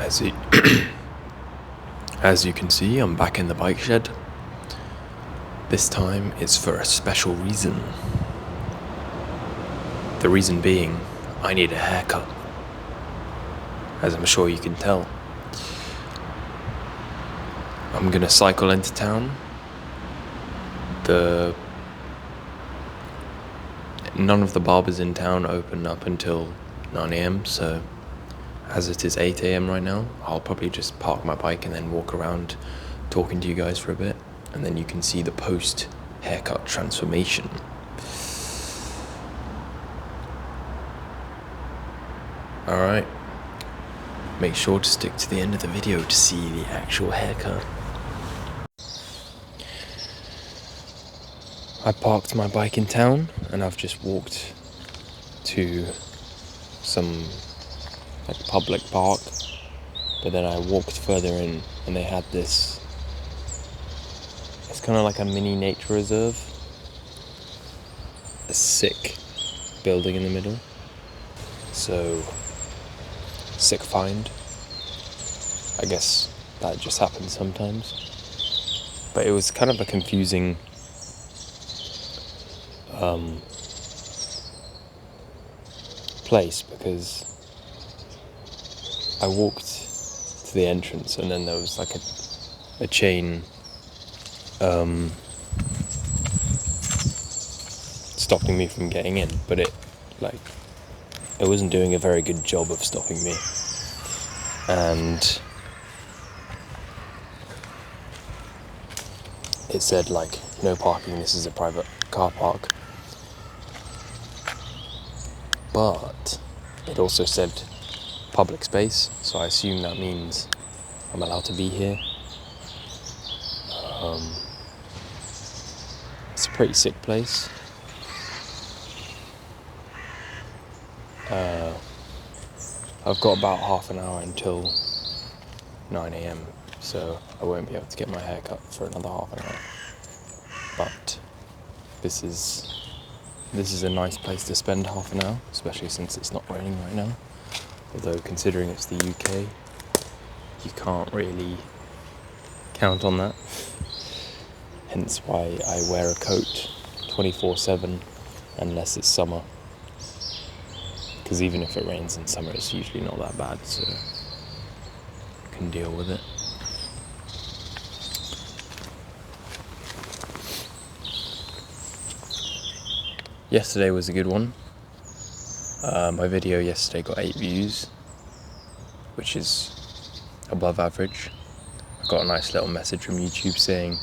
As you, as you can see, I'm back in the bike shed. This time it's for a special reason. The reason being, I need a haircut. As I'm sure you can tell. I'm gonna cycle into town. None of the barbers in town open up until 9 a.m, so as it is 8 a.m. right now, I'll probably just park my bike and then walk around talking to you guys for a bit, and then you can see the post haircut transformation. Alright, make sure to stick to the end of the video to see the actual haircut. I parked my bike in town and I've just walked to some public park, but then I walked further in and they had this, it's kind of like a mini nature reserve, a sick building in the middle, so sick find. I guess that just happens sometimes, but it was kind of a confusing place, because I walked to the entrance and then there was like a chain stopping me from getting in, but it wasn't doing a very good job of stopping me, and it said no parking, this is a private car park, but it also said public space, so I assume that means I'm allowed to be here. It's a pretty sick place. I've got about half an hour until 9 a.m, so I won't be able to get my hair cut for another half an hour. But this is a nice place to spend half an hour, especially since it's not raining right now. Although considering it's the UK, you can't really count on that. Hence why I wear a coat 24/7 unless it's summer. Because even if it rains in summer, it's usually not that bad, so I can deal with it. Yesterday was a good one. My video yesterday got 8 views, which is above average. I got a nice little message from YouTube saying,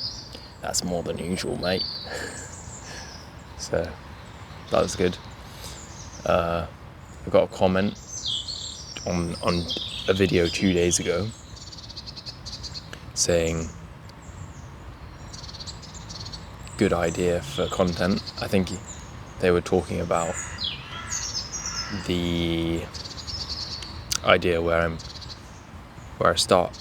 "That's more than usual, mate." So that was good. I got a comment on a video 2 days ago saying, "Good idea for content." I think they were talking about the idea where I start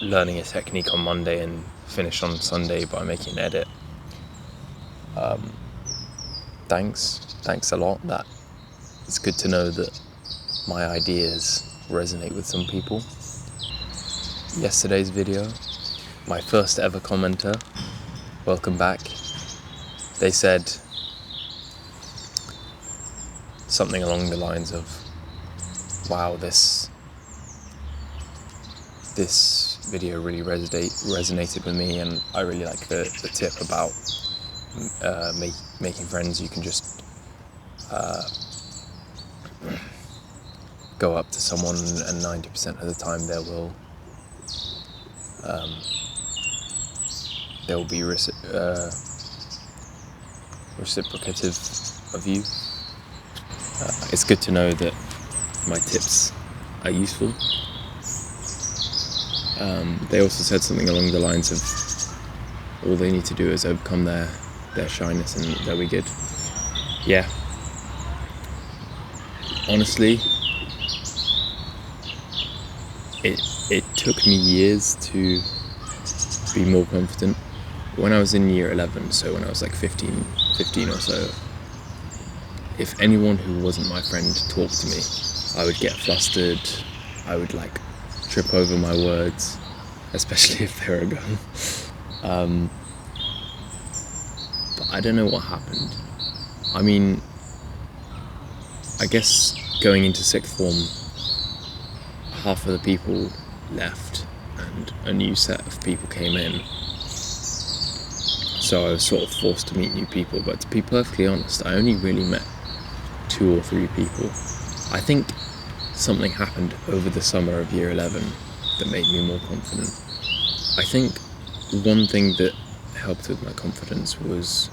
learning a technique on Monday and finish on Sunday by making an edit. Thanks a lot. That it's good to know that my ideas resonate with some people. Yesterday's video, my first ever commenter, welcome back. They said something along the lines of, "Wow, this video really resonated with me, and I really like the tip about making friends. You can just go up to someone, and 90% of the time they will be reciprocative of you." It's good to know that my tips are useful. They also said something along the lines of all they need to do is overcome their shyness and they'll be good. Yeah. Honestly, it took me years to be more confident. When I was in year 11, so when I was 15 or so, if anyone who wasn't my friend talked to me, I would get flustered, I would trip over my words, especially if they're a gun. But I don't know what happened. I mean, I guess going into sixth form, half of the people left and a new set of people came in. So I was sort of forced to meet new people, but to be perfectly honest, I only really met 2 or 3 people. I think something happened over the summer of year 11 that made me more confident. I think one thing that helped with my confidence was,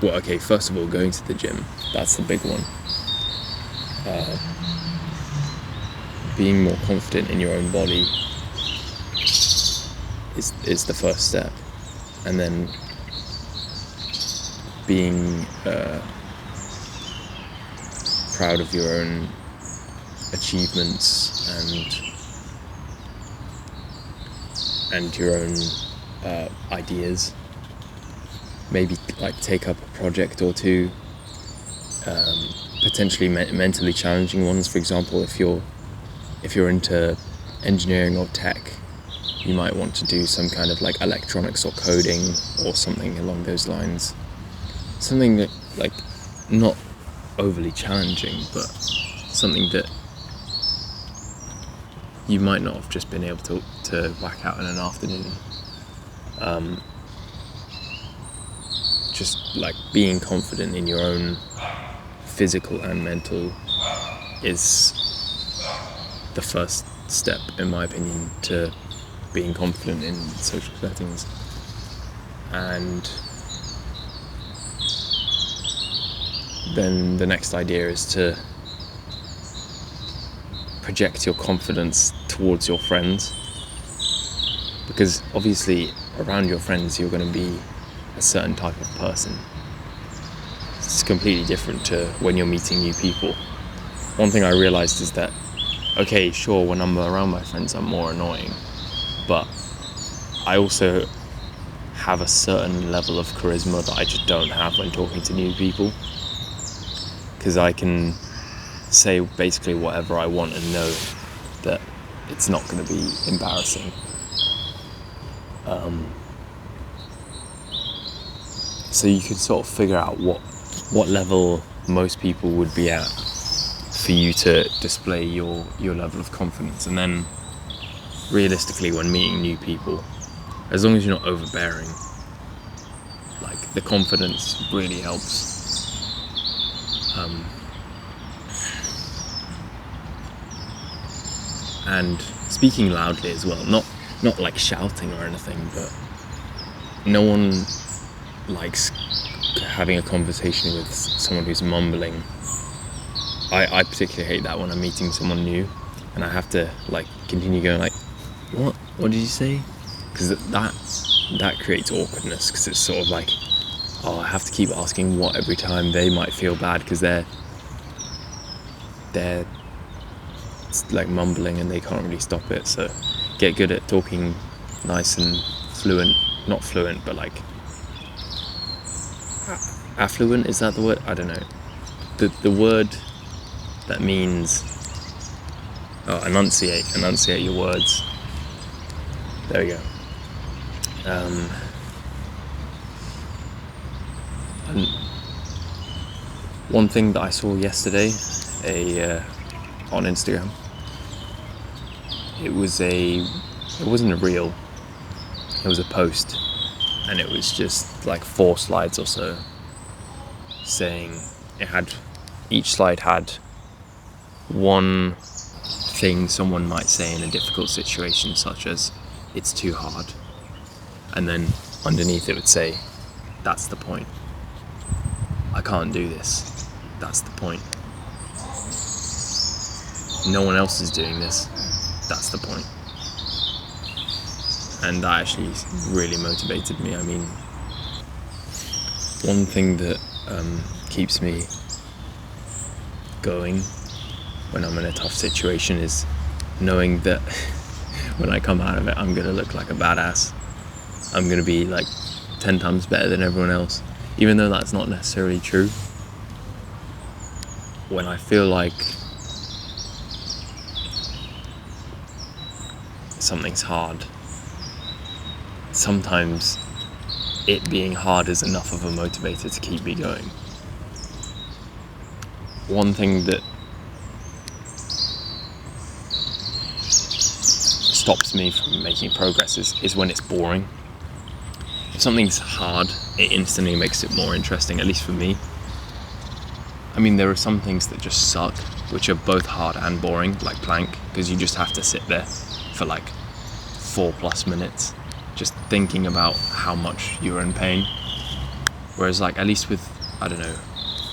well, okay, first of all, going to the gym. That's the big one. Being more confident in your own body is the first step, and then being proud of your own achievements and your own ideas. Maybe like take up a project or 2, potentially mentally challenging ones. For example, if you're into engineering or tech, you might want to do some kind of like electronics or coding or something along those lines. Something that, like, not overly challenging, but something that you might not have just been able to whack out in an afternoon. Just like being confident in your own physical and mental is the first step, in my opinion, to being confident in social settings. And then the next idea is to project your confidence towards your friends, because obviously around your friends you're going to be a certain type of person. It's completely different to when you're meeting new people. One thing I realized is that, okay, sure, when I'm around my friends I'm more annoying, but I also have a certain level of charisma that I just don't have when talking to new people, because I can say basically whatever I want and know that it's not going to be embarrassing. So you could sort of figure out what level most people would be at for you to display your level of confidence. And then realistically, when meeting new people, as long as you're not overbearing, like, the confidence really helps. And speaking loudly as well, not like shouting or anything, but no one likes having a conversation with someone who's mumbling. I particularly hate that when I'm meeting someone new and I have to like continue going like, what did you say? Because that creates awkwardness, because it's sort of like, oh, I have to keep asking what every time. They might feel bad because they're like mumbling and they can't really stop it. So get good at talking nice and fluent, not fluent, but like affluent, is that the word? I don't know. The word that means, enunciate your words. There we go. And one thing that I saw yesterday, on Instagram, it wasn't a reel, it was a post, and it was just like 4 slides or so, saying each slide had one thing someone might say in a difficult situation, such as, it's too hard, and then underneath it would say, that's the point. I can't do this. That's the point. No one else is doing this. That's the point. And that actually really motivated me. I mean, one thing that keeps me going when I'm in a tough situation is knowing that when I come out of it, I'm going to look like a badass. I'm going to be like 10 times better than everyone else. Even though that's not necessarily true. When I feel like something's hard, sometimes it being hard is enough of a motivator to keep me going. One thing that stops me from making progress is when it's boring. If something's hard, it instantly makes it more interesting, at least for me. I mean, there are some things that just suck, which are both hard and boring, like plank, because you just have to sit there for like 4+ minutes just thinking about how much you're in pain. Whereas like, at least with, I don't know,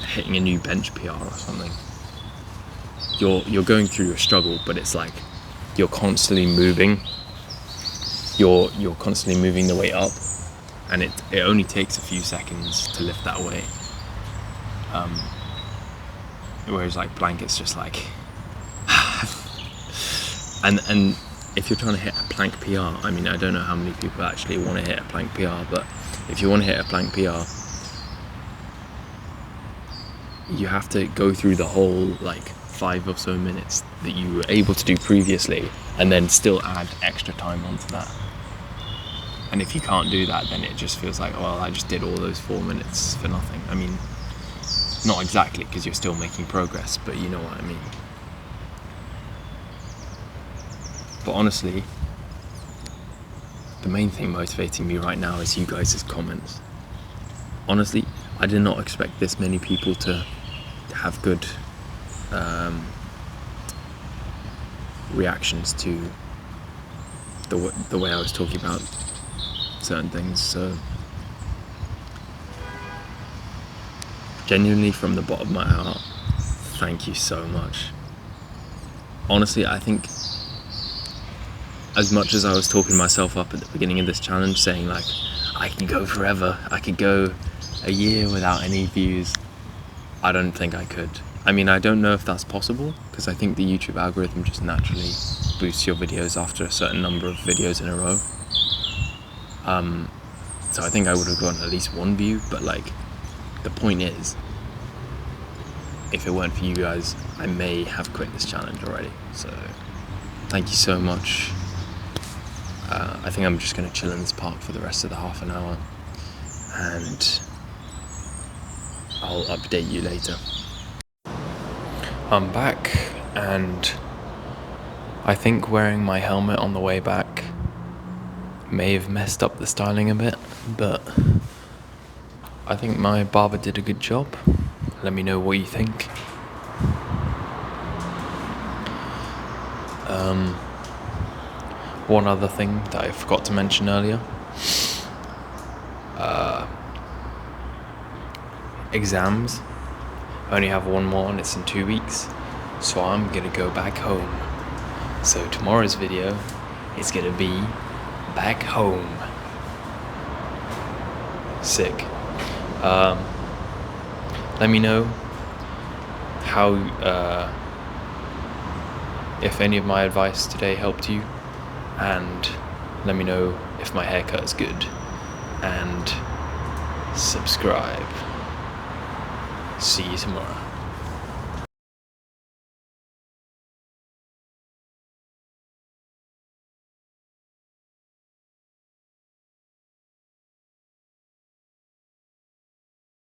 hitting a new bench PR or something, you're going through a struggle, but it's like you're constantly moving. You're constantly moving the weight up, and it only takes a few seconds to lift that weight. Whereas like plank, it's just like and if you're trying to hit a plank PR, I mean, I don't know how many people actually want to hit a plank PR, but if you want to hit a plank PR, you have to go through the whole like 5 or so minutes that you were able to do previously, and then still add extra time onto that. And if you can't do that, then it just feels like, well, I just did all those 4 minutes for nothing. I mean, not exactly, because you're still making progress, but you know what I mean. But honestly, the main thing motivating me right now is you guys' comments. Honestly, I did not expect this many people to have good reactions to the way I was talking about certain things. So genuinely, from the bottom of my heart, thank you so much. Honestly, I think as much as I was talking myself up at the beginning of this challenge, saying like, I could go forever, I could go a year without any views, I don't think I could. I mean, I don't know if that's possible, because I think the YouTube algorithm just naturally boosts your videos after a certain number of videos in a row. So I think I would have gotten at least 1 view, but like, the point is, if it weren't for you guys, I may have quit this challenge already. So thank you so much. I think I'm just going to chill in this park for the rest of the half an hour, and I'll update you later. I'm back, and I think wearing my helmet on the way back may have messed up the styling a bit, but I think my barber did a good job. Let me know what you think. One other thing that I forgot to mention earlier. Exams. I only have one more and it's in 2 weeks. So I'm gonna go back home. So tomorrow's video is gonna be back home. Sick. Let me know how, if any of my advice today helped you, and let me know if my haircut is good, and subscribe. See you tomorrow.